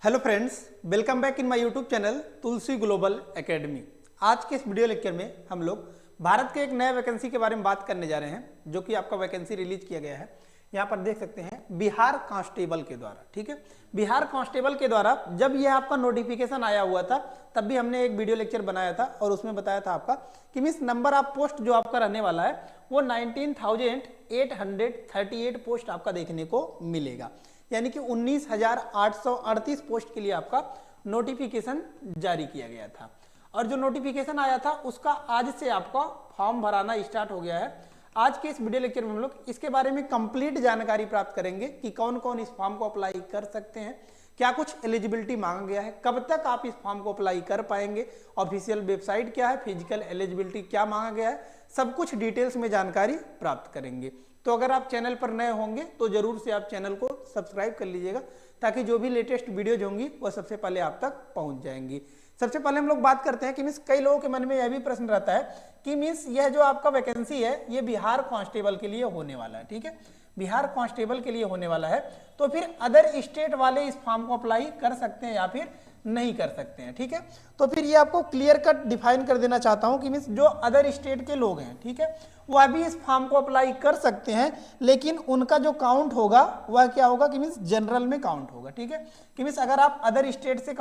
Hello friends, welcome back in my YouTube channel Tulsi global academy. आज के इस video lecture में हम लोग भारत के एक नए वैकेंसी के बारे में बात करने जा रहे हैं, जो कि आपका वैकेंसी रिलीज किया गया है। यहाँ पर देख सकते हैं बिहार कांस्टेबल के द्वारा। ठीक है, बिहार कांस्टेबल के द्वारा जब यह आपका नोटिफिकेशन आया हुआ था तब भी हमने एक वीडियो लेक्चर बनाया था और उसमें बताया था आपका कि मीन्स नंबर ऑफ पोस्ट जो आपका रहने वाला है वो 19,838 पोस्ट आपका देखने को मिलेगा, यानी कि 19,838 पोस्ट के लिए आपका नोटिफिकेशन जारी किया गया था। और जो नोटिफिकेशन आया था उसका आज से आपका फॉर्म भराना स्टार्ट हो गया है। आज के इस वीडियो लेक्चर में हम लोग इसके बारे में कंप्लीट जानकारी प्राप्त करेंगे कि कौन कौन इस फॉर्म को अप्लाई कर सकते हैं, क्या कुछ एलिजिबिलिटी मांगा गया है, कब तक आप इस फॉर्म को अप्लाई कर पाएंगे, ऑफिशियल वेबसाइट क्या है, फिजिकल एलिजिबिलिटी क्या मांगा गया है, सब कुछ डिटेल्स में जानकारी प्राप्त करेंगे। तो अगर आप चैनल पर नए होंगे तो जरूर से आप चैनल को सब्सक्राइब कर लीजिएगा, ताकि जो भी लेटेस्ट वीडियोज होंगी वह सबसे पहले आप तक पहुंच जाएंगी। सबसे पहले हम लोग बात करते हैं कि मीन्स कई लोगों के मन में यह भी प्रश्न रहता है कि मीन्स यह जो आपका वैकेंसी है ये बिहार कांस्टेबल के लिए होने वाला है। ठीक है, बिहार कांस्टेबल के लिए होने वाला है, तो फिर अदर स्टेट वाले इस फॉर्म को अप्लाई कर सकते हैं या फिर नहीं कर सकते हैं। ठीक है, तो फिर ये आपको क्लियर कट डिफाइन कर देना चाहता हूं कि मीन्स जो अदर स्टेट के लोग हैं, ठीक है, वह भी इस फॉर्म को अप्लाई कर सकते हैं, लेकिन उनका जो काउंट होगा वह क्या होगा कि मीन्स जनरल में काउंट होगा। ठीक है, कि मीन्स अगर आप अदर स्टेट से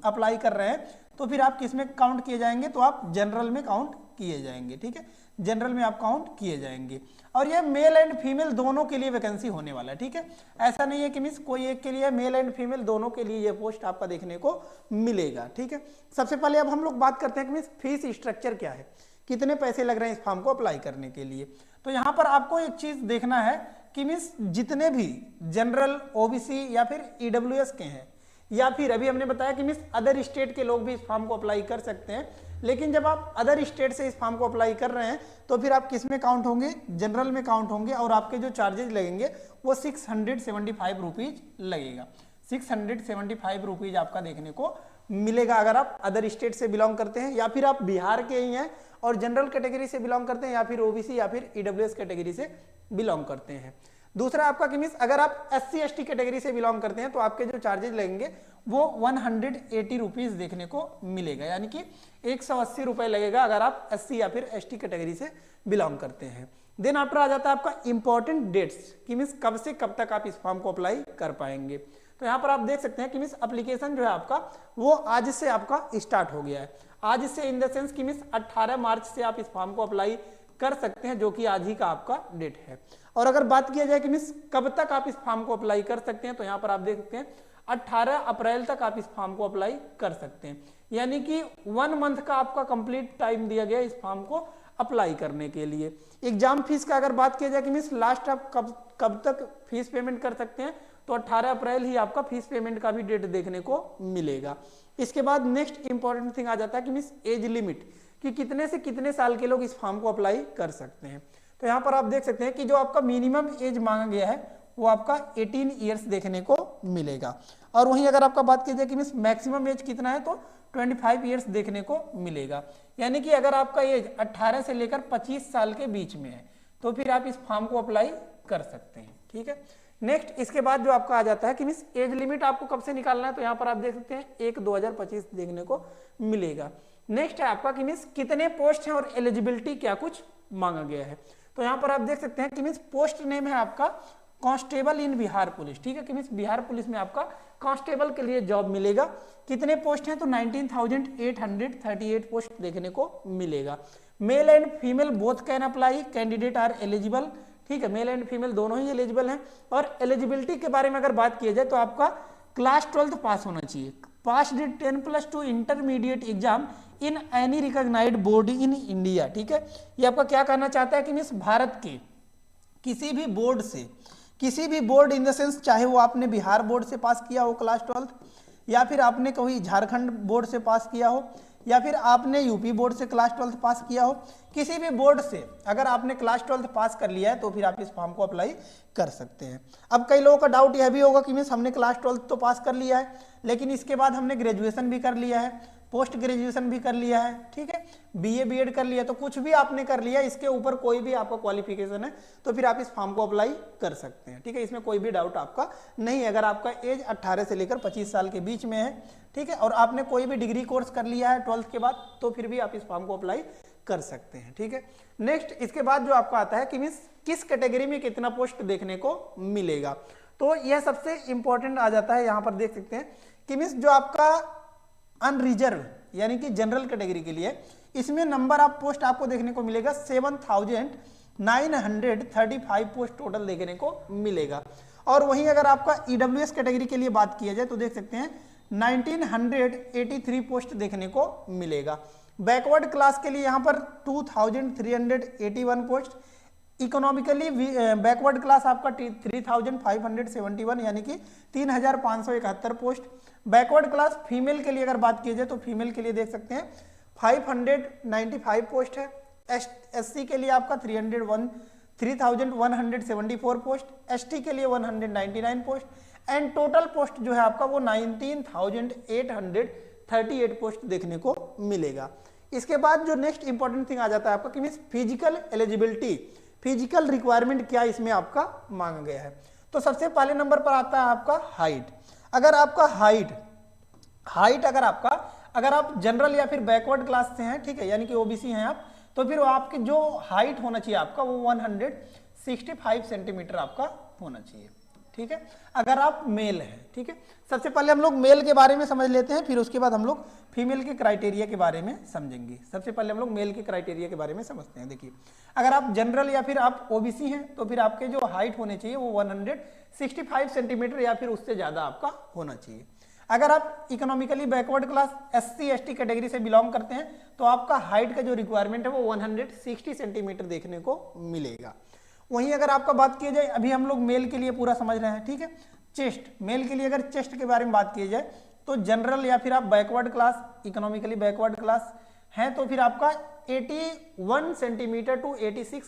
अप्लाई कर रहे हैं तो फिर आप किस में काउंट किए जाएंगे, तो आप जनरल में काउंट किए जाएंगे। ठीक है, जनरल में आप काउंट किए जाएंगे। और ये मेल एंड फीमेल दोनों के लिए वैकेंसी होने वाला है। ठीक है, ऐसा नहीं है कि मीन्स कोई एक के लिए, मेल एंड फीमेल दोनों के लिए ये पोस्ट आपका देखने को मिलेगा। ठीक है, सबसे पहले अब हम लोग बात करते हैं कि मीन्स फीस स्ट्रक्चर क्या है, कितने पैसे लग रहे हैं इस फॉर्म को अप्लाई करने के लिए। तो यहाँ पर आपको एक चीज देखना है कि मीन्स जितने भी जनरल, ओबीसी या फिर ईडब्ल्यूएस के हैं, या फिर अभी हमने बताया कि मीन्स अदर स्टेट के लोग भी इस फॉर्म को अप्लाई कर सकते हैं, लेकिन जब आप अदर स्टेट से इस फॉर्म को अप्लाई कर रहे हैं तो फिर आप किस में काउंट होंगे, जनरल में काउंट होंगे, और आपके जो चार्जेस लगेंगे वो 675 रुपीज लगेगा। 675 रुपीज आपका देखने को मिलेगा अगर आप अदर स्टेट से बिलोंग करते हैं, या फिर आप बिहार के ही हैं और जनरल कैटेगरी से बिलोंग करते हैं, या फिर ओबीसी या फिर ईडब्ल्यूएस कैटेगरी से बिलोंग करते हैं। दूसरा आपका कि मीन्स अगर आप SC ST कैटेगरी से बिलोंग करते हैं तो आपके जो चार्जेस लगेंगे वो 180 रुपीज देखने को मिलेगा, यानी कि 180 रुपए लगेगा अगर आप SC या फिर ST कैटेगरी से बिलोंग करते हैं। देन आफ्टर आ जाता है आपका इंपॉर्टेंट डेट्स कि मीन्स कब से कब तक आप इस फॉर्म को अप्लाई कर पाएंगे। तो यहाँ पर आप देख सकते हैं कि मीन्स एप्लीकेशन जो है आपका वो आज से आपका स्टार्ट हो गया है। आज से इन द सेंस कि मीन्स 18 मार्च से आप इस फॉर्म को अप्लाई कर सकते हैं, जो कि आज ही का आपका डेट है। और अगर बात किया जाए कि मीन्स कब तक आप इस फॉर्म को अप्लाई कर सकते हैं, तो यहाँ पर आप देख सकते हैं 18 अप्रैल तक आप इस फॉर्म को अप्लाई कर सकते हैं, यानी कि 1 मंथ का आपका कंप्लीट टाइम दिया गया इस फॉर्म को अप्लाई करने के लिए। एग्जाम फीस का अगर बात किया जाए कि मीन्स लास्ट आप कब तक फीस पेमेंट कर सकते हैं, तो 18 अप्रैल ही आपका फीस पेमेंट का भी डेट देखने को मिलेगा। इसके बाद नेक्स्ट इंपॉर्टेंट थिंग आ जाता है कि मीन्स एज लिमिट, कि कितने से कितने साल के लोग इस फॉर्म को अप्लाई कर सकते हैं। तो यहाँ पर आप देख सकते हैं कि जो आपका मिनिमम एज मांगा गया है वो आपका 18 ईयर्स देखने को मिलेगा। और वहीं अगर आपका बात की जाए कि मीन्स मैक्सिमम एज कितना है, तो 25 ईयर्स देखने को मिलेगा, यानी कि अगर आपका एज 18 से लेकर 25 साल के बीच में है तो फिर आप इस फॉर्म को अप्लाई कर सकते हैं। ठीक है, नेक्स्ट इसके बाद जो आपका आ जाता है कि मीन्स एज लिमिट आपको कब से निकालना है, तो यहाँ पर आप देख सकते हैं 1/2025 देखने को मिलेगा। नेक्स्ट है आपका कि मीन्स कितने पोस्ट हैं और एलिजिबिलिटी क्या कुछ मांगा गया है। तो यहाँ पर आप देख सकते हैं कि मीन्स पोस्ट नेम है आपका कांस्टेबल इन बिहार पुलिस। ठीक है, कि मीन्स बिहार पुलिस में आपका कांस्टेबल के लिए जॉब मिलेगा। कितने पोस्ट हैं, तो 19,838 पोस्ट देखने को मिलेगा। Male and female both can apply, candidate are eligible. ठीक है, मेल एंड फीमेल दोनों ही एलिजिबल हैं। और एलिजिबिलिटी के बारे में अगर बात की जाए तो आपका क्लास 12 पास होना चाहिए, pass 10+2 intermediate exam in any recognised board in India. ठीक है, ये आपका क्या कहना चाहता है कि मीन्स भारत के किसी भी बोर्ड से, किसी भी बोर्ड इन द सेंस चाहे वो आपने बिहार बोर्ड से पास किया हो क्लास 12, या फिर आपने कोई झारखंड बोर्ड से पास किया हो, या फिर आपने यूपी बोर्ड से क्लास 12th पास किया हो, किसी भी बोर्ड से अगर आपने क्लास 12th पास कर लिया है तो फिर आप इस फॉर्म को अप्लाई कर सकते हैं। अब कई लोगों का डाउट यह भी होगा कि मीन्स हमने क्लास 12th तो पास कर लिया है, लेकिन इसके बाद हमने ग्रेजुएशन भी कर लिया है, पोस्ट ग्रेजुएशन भी कर लिया है, ठीक है, बीए बीएड कर लिया, तो कुछ भी आपने कर लिया, इसके ऊपर कोई भी आपका क्वालिफिकेशन है तो फिर आप इस फॉर्म को अप्लाई कर सकते हैं, ठीक है। इसमें कोई भी डाउट आपका नहीं है। अगर आपका एज 18 से लेकर 25 साल के बीच में है, ठीक है, और आपने कोई भी डिग्री कोर्स कर लिया है 12th के बाद, तो फिर भी आप इस फॉर्म को अप्लाई कर सकते हैं, ठीक है। नेक्स्ट इसके बाद जो आपका आता है कि मीन्स किस कैटेगरी में कितना पोस्ट देखने को मिलेगा, तो यह सबसे इंपॉर्टेंट आ जाता है। यहां पर देख सकते हैं कि मीन्स जो आपका अनरिजर्व यानी कि जनरल कैटेगरी के लिए, इसमें नंबर ऑफ पोस्ट आपको देखने को मिलेगा 7,935 पोस्ट टोटल देखने को मिलेगा। और वहीं अगर आपका ईडब्ल्यूएस कैटेगरी के लिए बात किया जाए तो देख सकते हैं 1983 पोस्ट देखने को मिलेगा। बैकवर्ड क्लास के लिए यहाँ पर 2381 पोस्ट, इकोनॉमिकली बैकवर्ड क्लास आपका 3571 यानी कि 3571 पोस्ट। बैकवर्ड क्लास फीमेल के लिए अगर बात की जाए तो फीमेल के लिए देख सकते हैं 595 पोस्ट है। एससी के लिए आपका 3174 पोस्ट, एसटी के लिए 199 पोस्ट, एंड टोटल पोस्ट जो है आपका वो 19,838 पोस्ट देखने को मिलेगा। इसके बाद जो नेक्स्ट इंपॉर्टेंट थिंग आ जाता है आपका कि means physical eligibility, physical requirement क्या इसमें आपका मांगा गया है। तो सबसे पहले नंबर पर आता है आपका हाइट। अगर आपका हाइट अगर आप जनरल या फिर बैकवर्ड क्लास से हैं, ठीक है, यानी कि ओबीसी हैं आप, तो फिर आपके जो हाइट होना चाहिए आपका वो 165 सेंटीमीटर आपका होना चाहिए, ठीक है, अगर आप मेल हैं, ठीक है। सबसे पहले हम लोग मेल के बारे में समझ लेते हैं, फिर उसके बाद हम लोग फीमेल के क्राइटेरिया के बारे में समझेंगे। सबसे पहले हम लोग मेल के क्राइटेरिया के बारे में समझते हैं। देखिए, अगर आप जनरल या फिर आप ओबीसी हैं तो फिर आपके जो हाइट होने चाहिए वो 165 सेंटीमीटर या फिर उससे ज्यादा आपका होना चाहिए। अगर आप economically backward class SC ST category से बिलोंग करते हैं तो आपका हाइट का जो रिक्वायरमेंट है वो 160 सेंटीमीटर देखने को मिलेगा। वहीं अगर आपका बात किया जाए, अभी हम लोग मेल के लिए पूरा समझ रहे हैं, ठीक है, चेस्ट, मेल के लिए अगर चेस्ट के बारे में बात की जाए तो जनरल या फिर आप backward class, economically backward class हैं तो फिर आपका 81 सेंटीमीटर टू 86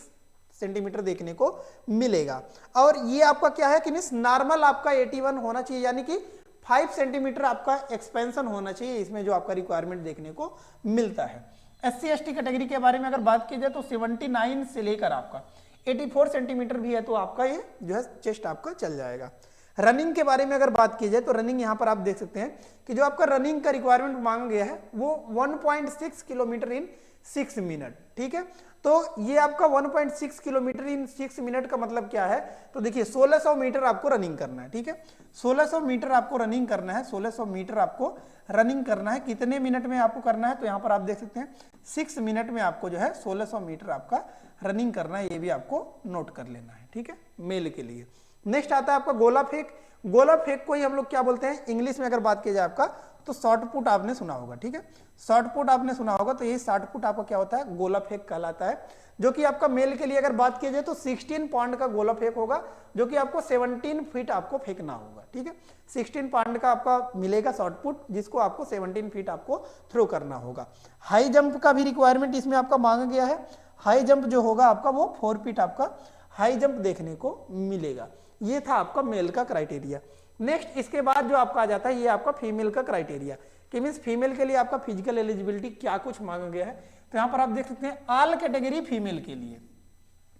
सेंटीमीटर देखने को मिलेगा। और ये आपका क्या है कि मीन्स नॉर्मल आपका 81 होना चाहिए, यानी कि 5 सेंटीमीटर आपका एक्सपेंशन होना चाहिए, इसमें जो आपका रिक्वायरमेंट देखने को मिलता है। एससी एसटी कैटेगरी के बारे में अगर बात की जाए तो 79 से लेकर आपका 84 सेंटीमीटर भी है तो आपका ये जो है चेस्ट आपका चल जाएगा। रनिंग के बारे में अगर बात की जाए तो रनिंग यहाँ पर आप देख सकते हैं कि जो आपका रनिंग का रिक्वायरमेंट मांगा गया है वो 1.6 किलोमीटर इन 6 मिनट, ठीक है। तो ये आपका 1.6 किलोमीटर इन 6 मिनट का मतलब क्या है, तो देखिए 1600 मीटर आपको रनिंग करना है, ठीक है, 1600 मीटर आपको रनिंग करना है, 1600 मीटर आपको रनिंग करना है। कितने मिनट में आपको करना है, तो यहाँ पर आप देख सकते हैं 6 मिनट में आपको जो है 1600 मीटर आपका रनिंग करना है, ये भी आपको नोट कर लेना है, ठीक है, मेल के लिए। नेक्स्ट आता है आपका गोला फेंक। गोला फेंक को ही हम लोग क्या बोलते हैं इंग्लिश में अगर बात की जाए आपका तो शॉर्ट पुट आपने सुना होगा, ठीक है, शॉर्ट पुट आपने सुना होगा, तो यही शॉर्ट पुट आपका क्या होता है, गोला फेंक कहलाता है, जो कि आपका मेल के लिए अगर बात की जाए तो 16 पाउंड का गोला फेंक होगा, जो कि आपको 17 फीट आपको फेंकना होगा, ठीक है, 16 पाउंड का आपका मिलेगा शॉर्ट पुट, जिसको आपको 17 फीट आपको थ्रो करना होगा। हाई जंप का भी रिक्वायरमेंट इसमें आपका मांगा गया है। हाई जंप जो होगा आपका वो 4 फीट आपका हाई जंप देखने को मिलेगा। ये था आपका मेल का क्राइटेरिया। नेक्स्ट इसके बाद जो आपका आ जाता है ये आपका फीमेल का क्राइटेरिया, कि मीन्स फीमेल के लिए आपका फिजिकल एलिजिबिलिटी क्या कुछ मांगा गया है। तो यहाँ पर आप देख सकते हैं ऑल कैटेगरी फीमेल के लिए,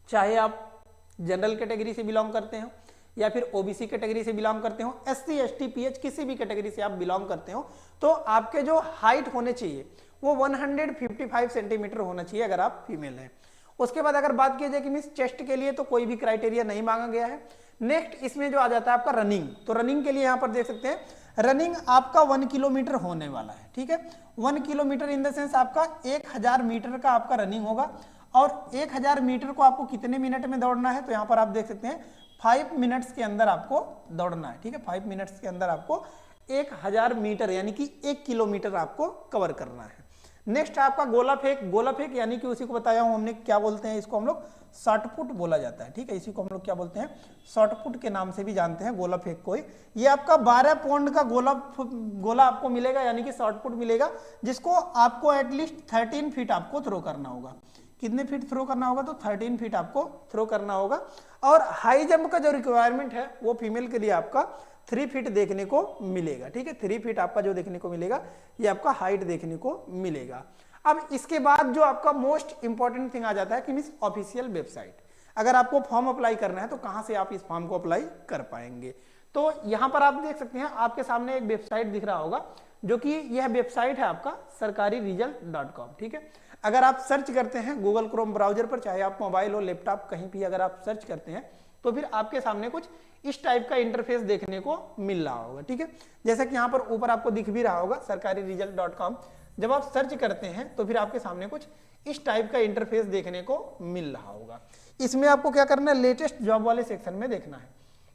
चाहे आप जनरल कैटेगरी से बिलोंग करते हो या फिर ओबीसी कैटेगरी से बिलोंग करते हो, एससी एसटी पीएच किसी भी कैटेगरी से आप बिलोंग करते हो, तो आपके जो हाइट होने चाहिए वो 155 सेंटीमीटर होना चाहिए अगर आप फीमेल हैं। उसके बाद अगर बात की जाए कि मीन्स चेस्ट के लिए तो कोई भी क्राइटेरिया नहीं मांगा गया है। नेक्स्ट इसमें जो आ जाता है आपका रनिंग, तो रनिंग के लिए यहाँ पर देख सकते हैं रनिंग आपका 1 किलोमीटर होने वाला है, ठीक है, 1 किलोमीटर इन द सेंस आपका 1000 मीटर का आपका रनिंग होगा। और 1000 मीटर को आपको कितने मिनट में दौड़ना है, तो यहाँ पर आप देख सकते हैं 5 मिनट्स के अंदर आपको दौड़ना है, ठीक है, 5 मिनट्स के अंदर आपको 1000 मीटर यानी कि 1 किलोमीटर आपको कवर करना है। नेक्स्ट है आपका गोला फेंक। गोला फेंक यानी कि उसी को बताया हूं हमने, क्या बोलते हैं इसको हम लोग, शॉर्ट पुट बोला जाता है, ठीक है। इसी को हम लोग क्या बोलते हैं, शॉर्ट पुट के नाम से भी जानते हैं गोला फेंक को। ये आपका 12 पाउंड का गोला आपको मिलेगा, यानी कि शॉर्ट पुट मिलेगा, जिसको आपको एटलीस्ट 13 फीट आपको थ्रो करना होगा। कितने फीट थ्रो करना होगा, तो 13 फीट आपको थ्रो करना होगा। और हाई जंप का जो रिक्वायरमेंट है वो फीमेल के लिए आपका 3 फीट देखने को मिलेगा, ठीक है। 3 फीट आपका जो देखने को मिलेगा ये आपका हाइट देखने को मिलेगा। अब इसके बाद जो आपका मोस्ट इंपॉर्टेंट थिंग आ जाता है कि मींस ऑफिशियल वेबसाइट। अगर आपको फॉर्म अप्लाई करना है तो कहां से आप इस फॉर्म को अप्लाई कर पाएंगे, तो यहां पर आप देख सकते हैं आपके सामने एक वेबसाइट दिख रहा होगा, जो कि यह वेबसाइट है आपका sarkariresult.com, ठीक है। अगर आप सर्च करते हैं गूगल क्रोम ब्राउजर पर, चाहे आप मोबाइल हो लैपटॉप कहीं भी अगर आप सर्च करते हैं, तो फिर आपके सामने कुछ इस टाइप का इंटरफेस देखने को मिल रहा होगा, ठीक है। जैसा कि यहाँ पर ऊपर आपको दिख भी रहा होगा sarkariresult.com। जब आप सर्च करते हैं तो फिर आपके सामने कुछ इस टाइप का इंटरफेस देखने को मिल रहा होगा। इसमें आपको क्या करना है, लेटेस्ट जॉब वाले सेक्शन में देखना है।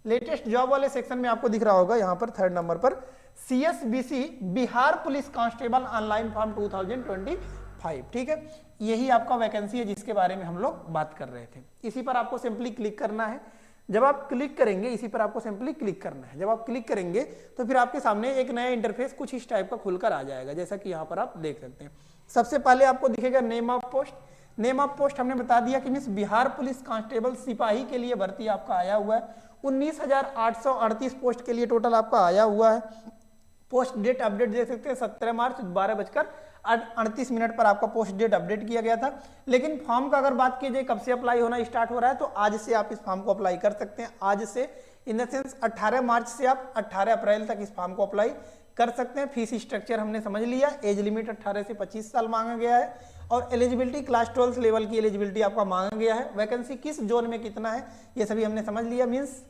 लेटेस्ट जॉब वाले सेक्शन में आपको दिख रहा होगा यहाँ पर 3rd नंबर पर CSBC Bihar police constable online form 2025, ठीक है। यही आपका वैकेंसी है जिसके बारे में हम लोग बात कर रहे थे। इसी पर आपको सिंपली क्लिक करना है। जब आप क्लिक करेंगे, इसी पर आपको सिंपली क्लिक करना है। जब आप क्लिक करेंगे तो फिर आपके सामने एक नया इंटरफेस कुछ इस टाइप का खुलकर आ जाएगा, जैसा कि यहाँ पर आप देख सकते हैं। सबसे पहले आपको दिखेगा name of post. Name of post हमने बता दिया कि मिस बिहार पुलिस कांस्टेबल सिपाही के लिए भर्ती आपका आया हुआ है। 19,838 पोस्ट के लिए टोटल आपका आया हुआ है। पोस्ट डेट अपडेट देख सकते हैं 17 मार्च 12:38 पर आपका पोस्ट डेट अपडेट किया गया था। लेकिन फॉर्म का अगर बात की जाए कब से अप्लाई होना स्टार्ट हो रहा है, तो आज से आप इस फॉर्म को अप्लाई कर सकते हैं। आज से इन द सेंस 18 मार्च से आप 18 अप्रैल तक इस फॉर्म को अप्लाई कर सकते हैं। फीस स्ट्रक्चर हमने समझ लिया। एज लिमिट 18 से 25 साल मांगा गया है और एलिजिबिलिटी क्लास 12 लेवल की एलिजिबिलिटी आपका मांगा गया है। वैकेंसी किस जोन में कितना है ये सभी हमने समझ लिया। मींस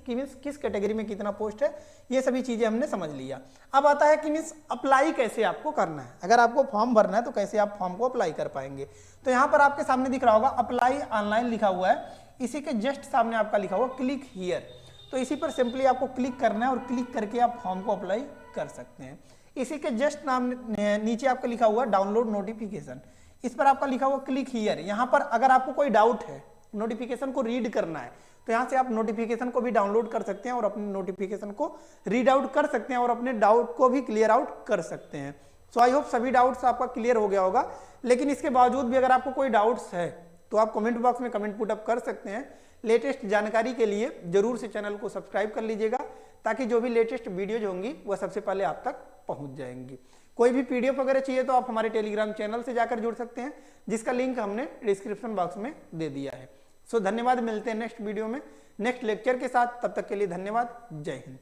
किस कैटेगरी में कितना पोस्ट है ये सभी चीजें हमने समझ लिया। अब आता है कि मींस अप्लाई कैसे आपको करना है। अगर आपको फॉर्म भरना है तो कैसे आप फॉर्म को अप्लाई कर पाएंगे। तो यहाँ पर आपके सामने दिख रहा होगा अप्लाई ऑनलाइन लिखा हुआ है। इसी के जस्ट सामने आपका लिखा हुआ क्लिक हियर, तो इसी पर सिंपली आपको क्लिक करना है और क्लिक करके आप फॉर्म को अप्लाई कर सकते हैं। इसी के जस्ट नाम नीचे आपका लिखा हुआ डाउनलोड नोटिफिकेशन, इस पर आपका लिखा हुआ क्लिक हियर। यहाँ पर अगर आपको कोई डाउट है, नोटिफिकेशन को रीड करना है, तो यहाँ से आप नोटिफिकेशन को भी डाउनलोड कर सकते हैं और अपने नोटिफिकेशन को रीड आउट कर सकते हैं और अपने डाउट को भी क्लियर आउट कर सकते हैं। सो आई होप सभी डाउट्स आपका क्लियर हो गया होगा। लेकिन इसके बावजूद भी अगर आपको कोई डाउट्स है तो आप कमेंट बॉक्स में कमेंट पुट अप कर सकते हैं। लेटेस्ट जानकारी के लिए जरूर से चैनल को सब्सक्राइब कर लीजिएगा, ताकि जो भी लेटेस्ट वीडियोज होंगी वह सबसे पहले आप तक पहुंच जाएंगी। कोई भी PDF वगैरह चाहिए तो आप हमारे टेलीग्राम चैनल से जाकर जुड़ सकते हैं, जिसका लिंक हमने डिस्क्रिप्शन बॉक्स में दे दिया है। सो धन्यवाद, मिलते हैं नेक्स्ट वीडियो में नेक्स्ट लेक्चर के साथ। तब तक के लिए धन्यवाद, जय हिंद।